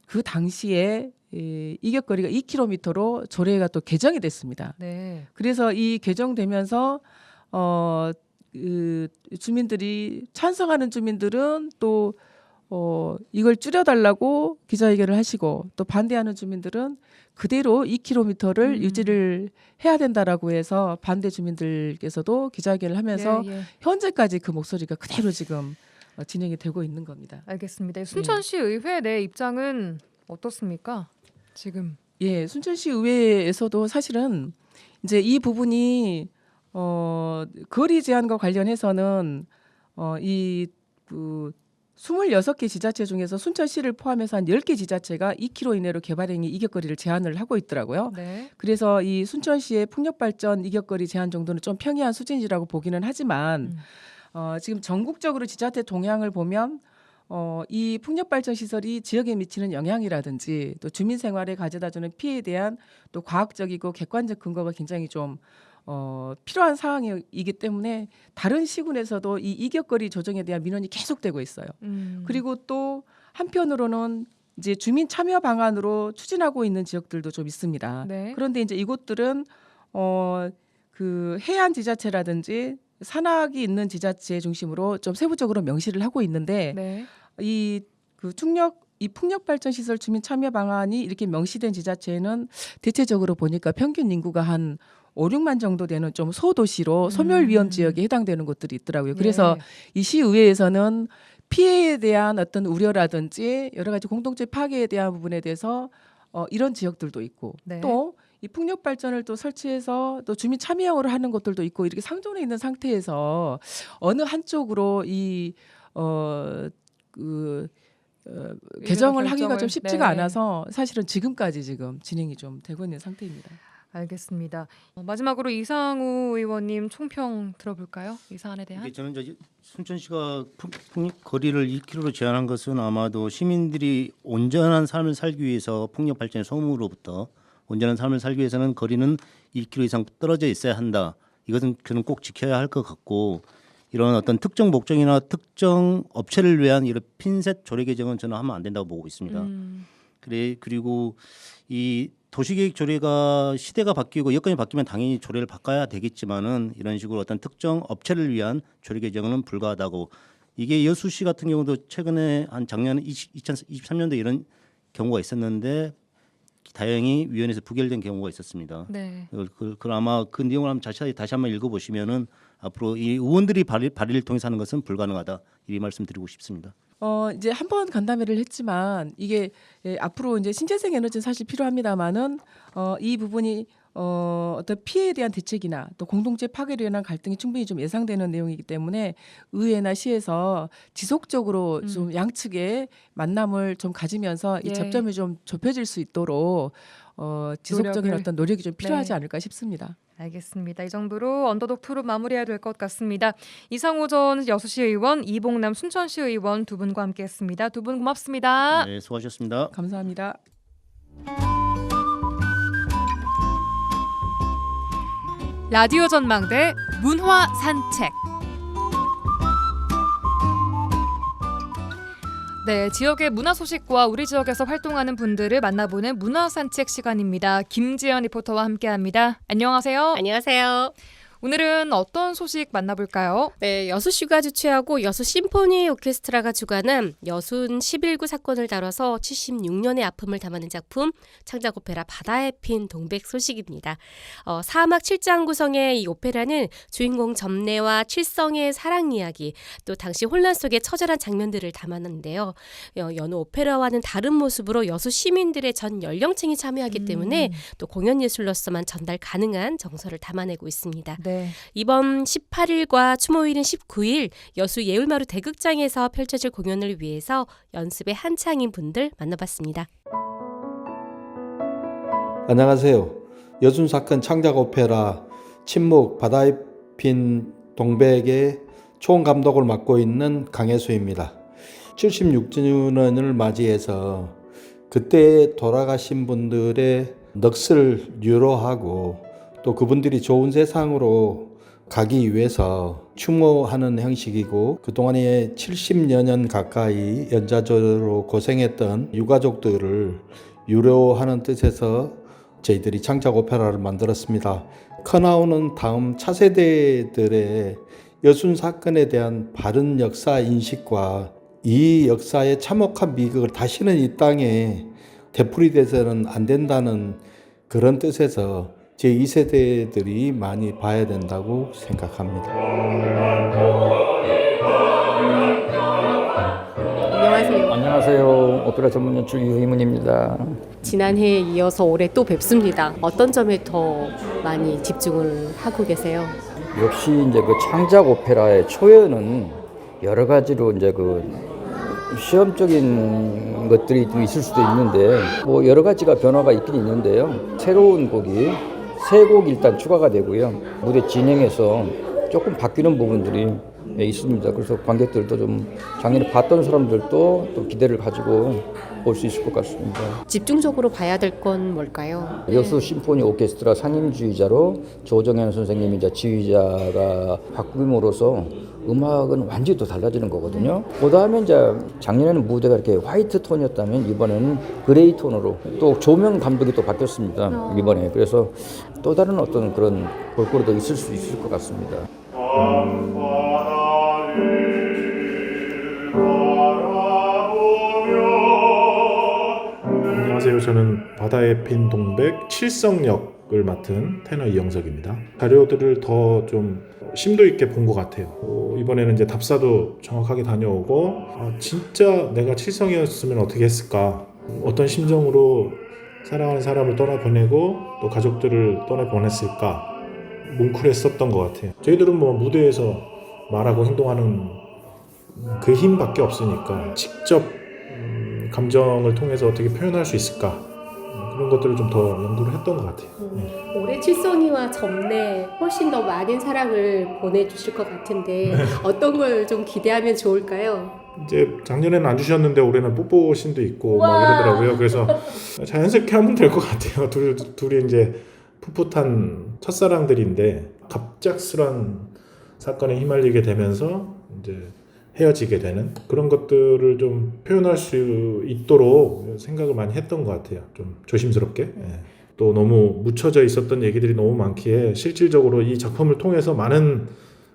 D: 그 당시에 이 이격거리가 2km로 조례가 또 개정이 됐습니다.
A: 네.
D: 그래서 이 개정되면서 그 주민들이 찬성하는 주민들은 또 이걸 줄여달라고 기자회견을 하시고 또 반대하는 주민들은 그대로 2km를 유지를 해야 된다라고 해서 반대 주민들께서도 기자회견을 하면서
A: 예, 예.
D: 현재까지 그 목소리가 그대로 지금 진행이 되고 있는 겁니다.
A: 알겠습니다. 순천시 의회 내 입장은 어떻습니까? 지금
D: 예, 순천시 의회에서도 사실은 이제 이 부분이 거리 제한과 관련해서는 이 26개 지자체 중에서 순천시를 포함해서 한 10개 지자체가 2km 이내로 개발행위 이격거리를 제한을 하고 있더라고요.
A: 네.
D: 그래서 이 순천시의 풍력발전 이격거리 제한 정도는 좀 평이한 수준이라고 보기는 하지만 지금 전국적으로 지자체 동향을 보면 이 풍력발전 시설이 지역에 미치는 영향이라든지 또 주민 생활에 가져다주는 피해에 대한 또 과학적이고 객관적 근거가 굉장히 좀 필요한 상황이기 때문에 다른 시군에서도 이 이격거리 조정에 대한 민원이 계속되고 있어요. 그리고 또 한편으로는 이제 주민 참여 방안으로 추진하고 있는 지역들도 좀 있습니다.
A: 네.
D: 그런데 이제 이곳들은 그 해안 지자체라든지 산악이 있는 지자체 중심으로 좀 세부적으로 명시를 하고 있는데
A: 네.
D: 이 풍력 발전 시설 주민 참여 방안이 이렇게 명시된 지자체는 대체적으로 보니까 평균 인구가 한 5, 6만 정도 되는 좀 소도시로 소멸 위험 지역에 해당되는 곳들이 있더라고요. 그래서 이 시의회에서는 피해에 대한 어떤 우려라든지 여러 가지 공동체 파괴에 대한 부분에 대해서 이런 지역들도 있고
A: 네.
D: 또 이 풍력 발전을 또 설치해서 또 주민 참여형으로 하는 것들도 있고 이렇게 상존해 있는 상태에서 어느 한쪽으로 이 개정을 하기가 좀
A: 결정을,
D: 쉽지가
A: 네.
D: 않아서 사실은 지금까지 지금 진행이 좀 되고 있는 상태입니다.
A: 알겠습니다. 마지막으로 이상우 의원님 총평 들어볼까요? 이 사안에 대한.
C: 이게 저는 순천시가 폭력 거리를 1km로 제한한 것은 아마도 시민들이 온전한 삶을 살기 위해서 폭력 발전의 소음으로부터 온전한 삶을 살기 위해서는 거리는 1km 이상 떨어져 있어야 한다. 이것은 저는 꼭 지켜야 할 것 같고 이런 어떤 특정 목적이나 특정 업체를 위한 이런 핀셋 조례 개정은 저는 하면 안 된다고 보고 있습니다. 그리고 이 도시계획 조례가 시대가 바뀌고 여건이 바뀌면 당연히 조례를 바꿔야 되겠지만은 이런 식으로 어떤 특정 업체를 위한 조례 개정은 불가하다고. 이게 여수시 같은 경우도 최근에 한 작년 2023년도에 이런 경우가 있었는데 다행히 위원회에서 부결된 경우가 있었습니다.
A: 네.
C: 아마 그 내용을 한번 다시 한번 읽어보시면은 앞으로 이 의원들이 발의를 통해서 하는 것은 불가능하다 이 말씀드리고 싶습니다.
D: 이제 한 번 간담회를 했지만 이게 앞으로 이제 신재생 에너지는 사실 필요합니다만은 이 부분이 어떤 피해에 대한 대책이나 또 공동체 파괴로 인한 갈등이 충분히 좀 예상되는 내용이기 때문에 의회나 시에서 지속적으로 좀 양측의 만남을 좀 가지면서 이
A: 예.
D: 접점이 좀 좁혀질 수 있도록 지속적인
A: 노력을.
D: 어떤 노력이 좀 필요하지
A: 네.
D: 않을까 싶습니다.
A: 알겠습니다. 이 정도로 언더독 토론 마무리해야 될 것 같습니다. 이상우 전 여수시 의원, 이봉남 순천시 의원 두 분과 함께했습니다. 두 분 고맙습니다.
C: 네, 수고하셨습니다.
D: 감사합니다.
A: 라디오 전망대 문화 산책. 네, 지역의 문화 소식과 우리 지역에서 활동하는 분들을 만나보는 문화 산책 시간입니다. 김지연 리포터와 함께합니다. 안녕하세요.
E: 안녕하세요.
A: 오늘은 어떤 소식 만나볼까요?
E: 네, 여수시가 주최하고 여수 심포니 오케스트라가 주관한 여순 11구 사건을 다뤄서 76년의 아픔을 담아낸 작품 창작 오페라 바다의 핀 동백 소식입니다. 4막 7장 구성의 이 오페라는 주인공 점례와 칠성의 사랑 이야기, 또 당시 혼란 속의 처절한 장면들을 담았는데요. 여느 오페라와는 다른 모습으로 여수 시민들의 전 연령층이 참여하기 때문에 또 공연 예술로서만 전달 가능한 정서를 담아내고 있습니다.
A: 네.
E: 이번 18일과 추모일인 19일 여수 예울마루 대극장에서 펼쳐질 공연을 위해서 연습에 한창인 분들 만나봤습니다.
F: 안녕하세요. 여순 사건 창작 오페라 침묵 바다의 핀 동백의 총감독을 맡고 있는 강혜수입니다. 76주년을 맞이해서 그때 돌아가신 분들의 넋을 유로하고 또 그분들이 좋은 세상으로 가기 위해서 추모하는 형식이고 그동안에 70여 년 가까이 연좌제로 고생했던 유가족들을 유로하는 뜻에서 저희들이 창작 오페라를 만들었습니다. 커나오는 다음 차세대들의 여순 사건에 대한 바른 역사 인식과 이 역사의 참혹한 비극을 다시는 이 땅에 되풀이돼서는 안 된다는 그런 뜻에서 제2세대들이 많이 봐야 된다고 생각합니다.
E: 안녕하세요.
G: 안녕하세요. 오페라 전문 연출 유희문입니다.
E: 지난해에 이어서 올해 또 뵙습니다. 어떤 점에 더 많이 집중을 하고 계세요?
G: 역시 이제 그 창작 오페라의 초연은 여러 가지로 이제 그 시험적인 것들이 좀 있을 수도 있는데 뭐 여러 가지가 변화가 있긴 있는데요. 새로운 곡이 3곡 일단 추가가 되고요. 무대 진행에서 조금 바뀌는 부분들이 있습니다. 그래서 관객들도 좀 작년에 봤던 사람들도 또 기대를 가지고 볼 수 있을 것 같습니다.
E: 집중적으로 봐야 될 건 뭘까요?
G: 여수 심포니 오케스트라 상임지휘자로 조정현 선생님이 이제 지휘자가 바꿈으로써 음악은 완전히 또 달라지는 거거든요. 그 다음에 이제 작년에는 무대가 이렇게 화이트 톤이었다면 이번에는 그레이 톤으로 또 조명 감독이 또 바뀌었습니다. 이번에. 그래서 또 다른 어떤 그런 볼거리도 있을 수 있을 것 같습니다.
H: 안녕하세요. 저는 바다의 핀 동백 칠성 역을 맡은 테너 이영석입니다. 자료들을 더 좀 심도 있게 본 것 같아요. 이번에는 이제 답사도 정확하게 다녀오고 진짜 내가 칠성이었으면 어떻게 했을까? 어떤 심정으로 사랑하는 사람을 떠나보내고 또 가족들을 떠나보냈을까? 뭉클했었던 것 같아요. 저희들은 뭐 무대에서 말하고 행동하는 그 힘밖에 없으니까 직접 감정을 통해서 어떻게 표현할 수 있을까 그런 것들을 좀 더 연구를 했던 것 같아요.
E: 올해 칠성이와 점내 훨씬 더 많은 사랑을 보내주실 것 같은데 어떤 걸 좀 기대하면 좋을까요?
H: 이제 작년에는 안 주셨는데 올해는 뽀뽀신도 있고 막 이러더라고요. 그래서 자연스럽게 하면 될 것 같아요. 둘이 이제 풋풋한 첫사랑들인데 갑작스런 사건에 휘말리게 되면서 이제 헤어지게 되는 그런 것들을 좀 표현할 수 있도록 생각을 많이 했던 것 같아요. 좀 조심스럽게. 예. 또 너무 묻혀져 있었던 얘기들이 너무 많기에 실질적으로 이 작품을 통해서 많은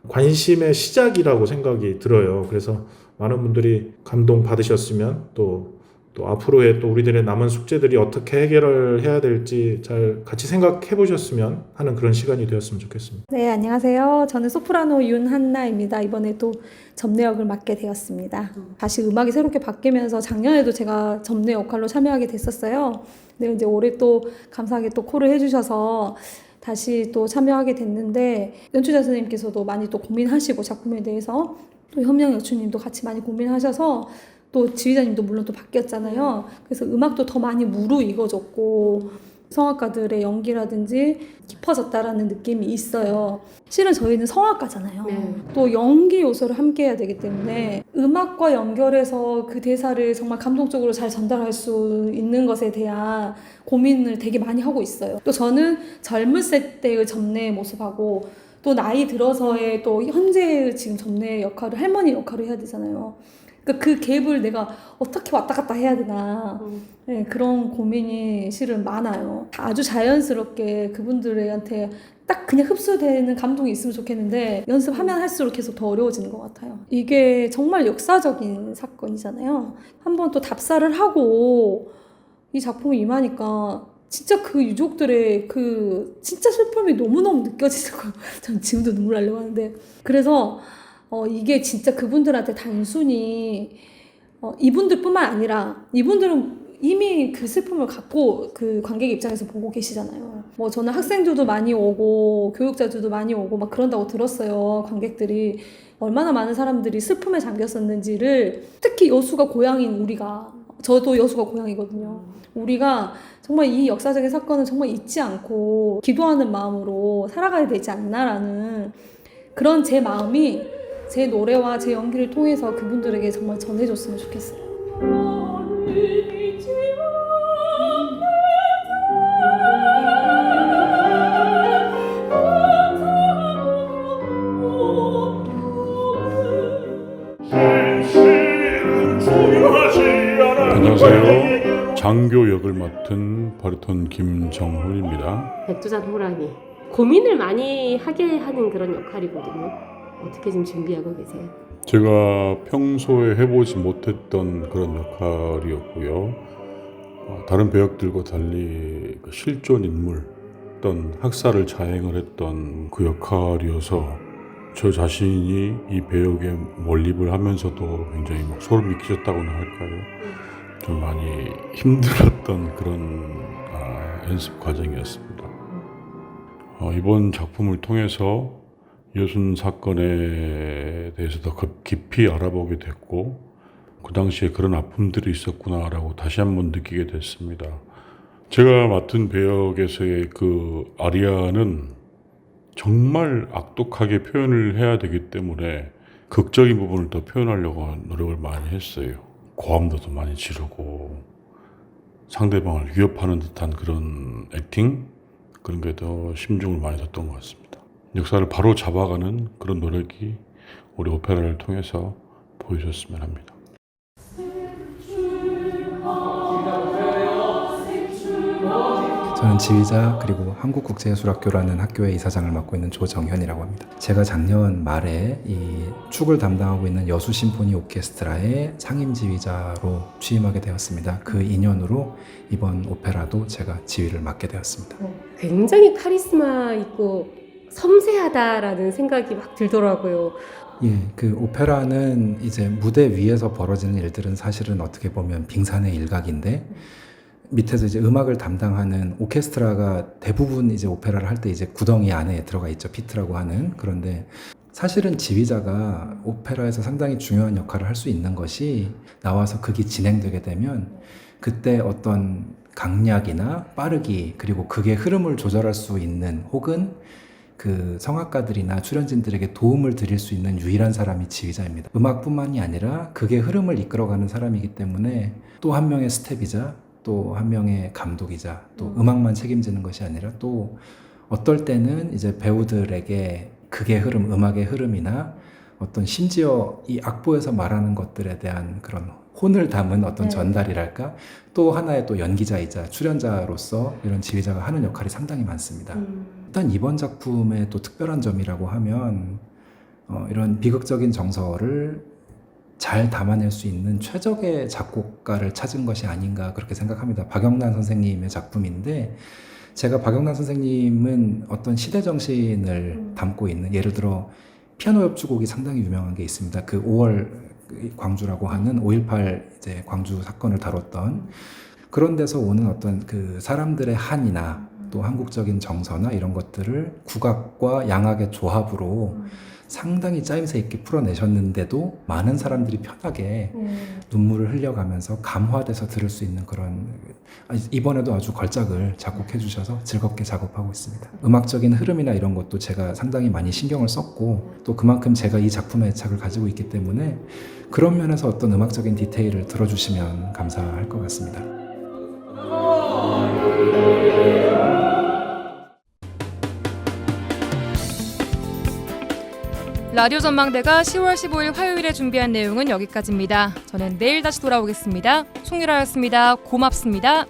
H: 관심의 시작이라고 생각이 들어요. 그래서 많은 분들이 감동 받으셨으면 또 앞으로의 또 우리들의 남은 숙제들이 어떻게 해결을 해야 될지 잘 같이 생각해 보셨으면 하는 그런 시간이 되었으면 좋겠습니다.
I: 네, 안녕하세요. 저는 소프라노 윤한나입니다. 이번에 또 점내 역을 맡게 되었습니다. 다시 음악이 새롭게 바뀌면서 작년에도 제가 점내 역할로 참여하게 됐었어요. 근데 이제 올해 또 감사하게 또 콜을 해주셔서 다시 또 참여하게 됐는데 연출자 선생님께서도 많이 또 고민하시고 작품에 대해서 또 현명 여주님도 같이 많이 고민하셔서 또 지휘자님도 물론 또 바뀌었잖아요. 그래서 음악도 더 많이 무르익어졌고 성악가들의 연기라든지 깊어졌다라는 느낌이 있어요. 실은 저희는 성악가잖아요. 또 연기 요소를 함께 해야 되기 때문에 음악과 연결해서 그 대사를 정말 감동적으로 잘 전달할 수 있는 것에 대한 고민을 되게 많이 하고 있어요. 또 저는 젊을 때의 점내의 모습하고 또 나이 들어서의 또 현재의 지금 점내의 역할을 할머니 역할을 해야 되잖아요. 그러니까 그 갭을 내가 어떻게 왔다 갔다 해야 되나 네, 그런 고민이 실은 많아요. 아주 자연스럽게 그분들한테 딱 그냥 흡수되는 감동이 있으면 좋겠는데 연습하면 할수록 계속 더 어려워지는 것 같아요. 이게 정말 역사적인 사건이잖아요. 한번 또 답사를 하고 이 작품이 임하니까 진짜 그 유족들의 그 진짜 슬픔이 너무너무 느껴지는 거예요. 전 지금도 눈물 나려고 하는데 그래서 이게 진짜 그분들한테 단순히 이분들뿐만 아니라 이분들은 이미 그 슬픔을 갖고 그 관객 입장에서 보고 계시잖아요. 뭐 저는 학생들도 많이 오고 교육자들도 많이 오고 막 그런다고 들었어요. 관객들이 얼마나 많은 사람들이 슬픔에 잠겼었는지를 특히 여수가 고향인 우리가 저도 여수가 고향이거든요. 우리가 정말 이 역사적인 사건을 정말 잊지 않고 기도하는 마음으로 살아가야 되지 않나라는 그런 제 마음이 제 노래와 제 연기를 통해서 그분들에게 정말 전해줬으면 좋겠어요.
J: 안녕하세요. 장교 역을 맡은 바리톤 김정훈입니다.
E: 백두산 호랑이 고민을 많이 하게 하는 그런 역할이거든요. 어떻게 좀 준비하고 계세요?
J: 제가 평소에 해보지 못했던 그런 역할이었고요. 다른 배역들과 달리 그 실존 인물, 어떤 학살을 자행을 했던 그 역할이어서 저 자신이 이 배역에 몰입을 하면서도 굉장히 막 소름이 끼쳤다고나 할까요? 좀 많이 힘들었던 그런 연습 과정이었습니다. 이번 작품을 통해서 여순 사건에 대해서 더 깊이 알아보게 됐고 그 당시에 그런 아픔들이 있었구나라고 다시 한번 느끼게 됐습니다. 제가 맡은 배역에서의 그 아리아는 정말 악독하게 표현을 해야 되기 때문에 극적인 부분을 더 표현하려고 노력을 많이 했어요. 고함도 더 많이 지르고 상대방을 위협하는 듯한 그런 액팅? 그런 게 더 심중을 많이 뒀던 것 같습니다. 역사를 바로 잡아가는 그런 노력이 우리 오페라를 통해서 보여줬으면 합니다.
K: 저는 지휘자 그리고 한국국제예술학교라는 학교의 이사장을 맡고 있는 조정현이라고 합니다. 제가 작년 말에 이 축을 담당하고 있는 여수 심포니 오케스트라의 상임 지휘자로 취임하게 되었습니다. 그 인연으로 이번 오페라도 제가 지휘를 맡게 되었습니다.
E: 굉장히 카리스마 있고 섬세하다라는 생각이 막 들더라고요.
K: 예, 그 오페라는 이제 무대 위에서 벌어지는 일들은 사실은 어떻게 보면 빙산의 일각인데 밑에서 이제 음악을 담당하는 오케스트라가 대부분 이제 오페라를 할 때 이제 구덩이 안에 들어가 있죠. 피트라고 하는. 그런데 사실은 지휘자가 오페라에서 상당히 중요한 역할을 할 수 있는 것이 나와서 극이 진행되게 되면 그때 어떤 강약이나 빠르기 그리고 극의 흐름을 조절할 수 있는 혹은 그 성악가들이나 출연진들에게 도움을 드릴 수 있는 유일한 사람이 지휘자입니다. 음악뿐만이 아니라 극의 흐름을 이끌어가는 사람이기 때문에 또 한 명의 스텝이자 또 한 명의 감독이자 또 음악만 책임지는 것이 아니라 또 어떨 때는 이제 배우들에게 극의 흐름, 음악의 흐름이나 어떤 심지어 이 악보에서 말하는 것들에 대한 그런 혼을 담은 어떤 전달이랄까 또 하나의 또 연기자이자 출연자로서 이런 지휘자가 하는 역할이 상당히 많습니다. 일단 이번 작품의 또 특별한 점이라고 하면 이런 비극적인 정서를 잘 담아낼 수 있는 최적의 작곡가를 찾은 것이 아닌가 그렇게 생각합니다. 박영란 선생님의 작품인데 제가 박영란 선생님은 어떤 시대 정신을 담고 있는 예를 들어 피아노 협주곡이 상당히 유명한 게 있습니다. 그 5월 광주라고 하는 5.18 이제 광주 사건을 다뤘던 그런 데서 오는 어떤 그 사람들의 한이나 또 한국적인 정서나 이런 것들을 국악과 양악의 조합으로 상당히 짜임새 있게 풀어내셨는데도 많은 사람들이 편하게 눈물을 흘려가면서 감화돼서 들을 수 있는 그런 이번에도 아주 걸작을 작곡해 주셔서 즐겁게 작업하고 있습니다. 음악적인 흐름이나 이런 것도 제가 상당히 많이 신경을 썼고 또 그만큼 제가 이 작품에 애착을 가지고 있기 때문에 그런 면에서 어떤 음악적인 디테일을 들어주시면 감사할 것 같습니다.
A: 라디오 전망대가 10월 15일 화요일에 준비한 내용은 여기까지입니다. 저는 내일 다시 돌아오겠습니다. 송유라였습니다. 고맙습니다.